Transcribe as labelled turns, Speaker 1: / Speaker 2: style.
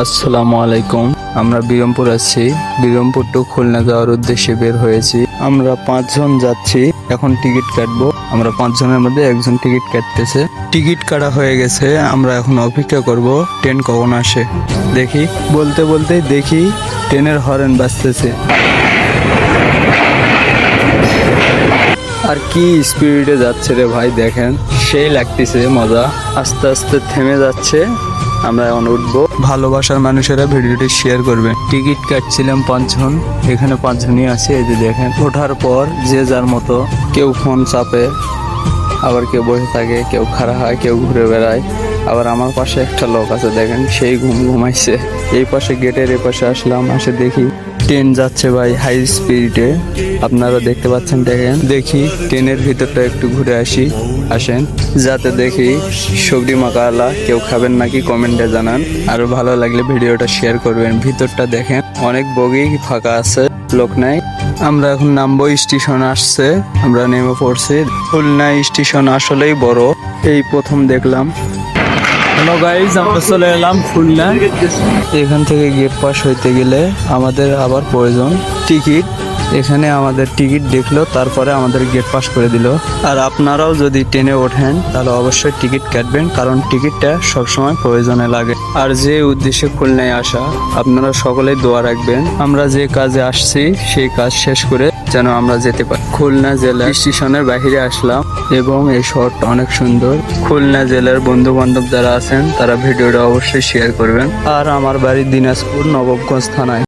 Speaker 1: আসসালামু আলাইকুম। আমরা বিরমপুর আছি। বিরমপুর টু খুলনা যাওয়ার উদ্দেশ্যে বের হয়েছি। আমরা 5 জন যাচ্ছি। এখন টিকিট কাটবো। আমরা 5 জনের মধ্যে একজন টিকিট কাটতেছে। টিকিট কাটা হয়ে গেছে। আমরা এখন অপেক্ষা করব ট্রেন কখন আসে। দেখি বলতে বলতে দেখি ট্রেনের হর্ন বাজতেছে। আর কি স্পিডে যাচ্ছে রে ভাই, দেখেন সেই লাগতেছে মজা। আস্তে আস্তে থেমে যাচ্ছে। আমরা এখন উঠবো। ভালোবাসার মানুষেরা ভিডিওটি শেয়ার করবেন। টিকিট কাটছিলাম 5 জন, এখানে 5 জনই আছে। এই যে দেখেন, ওঠার পর যে যার মতো, কেউ ফোন চাপে, আবার কেউ বসে থাকে, কেউ খাড়া হয়, কেউ ঘুরে বেড়ায়। আবার আমার পাশে একটা লোক আছে, দেখেন সেই ঘুমাইছে। এই পাশে গেটের এই পাশে আসলাম, আসে দেখি ট্রেন যাচ্ছে ভাই হাই স্পিডে। আপনারা দেখতে পাচ্ছেন, দেখেন। দেখি ট্রেনের ভিতরটা একটু ঘুরে আসেন, যাতে দেখি সবজি মাখালা কেউ খাবেন নাকি কমেন্টে জানান। আর ভালো লাগলে ভিডিওটা শেয়ার করবেন। ভিতরটা দেখেন, অনেক বগি ফাঁকা আছে, লোক নাই। আমরা এখন নামবো। স্টেশন আসছে, আমরা নেমে পড়ছি। খুলনা স্টেশন আসলেই বড়, এই প্রথম দেখলাম। হ্যালো গাইজ, আমরা চলে এলাম খুলনা। এখান থেকে গেট পাস হইতে গেলে আমাদের আবার প্রয়োজন টিকিট। এখানে আমাদের টিকিট দেখলো, তারপরে আমাদের গেট পাস করে দিল। আর আপনারাও যদি ট্রেনে ওঠেন তাহলে অবশ্যই টিকিট কাটবেন, কারণ টিকিটটা সবসময় প্রয়োজনে লাগে। আর যে উদ্দেশ্যে খুলনায় আসা, আপনারা সকলেই দোয়া রাখবেন আমরা যে কাজে আসছি সেই কাজ শেষ করে যেন আমরা যেতে পারি। খুলনা জেলা স্টেশনের বাইরে আসলাম এবং এই শহরটা অনেক সুন্দর। খুলনা জেলার বন্ধু বান্ধব যারা আছেন তারা ভিডিওটা অবশ্যই শেয়ার করবেন। আর আমার বাড়ি দিনাজপুর নবাবগঞ্জ থানায়।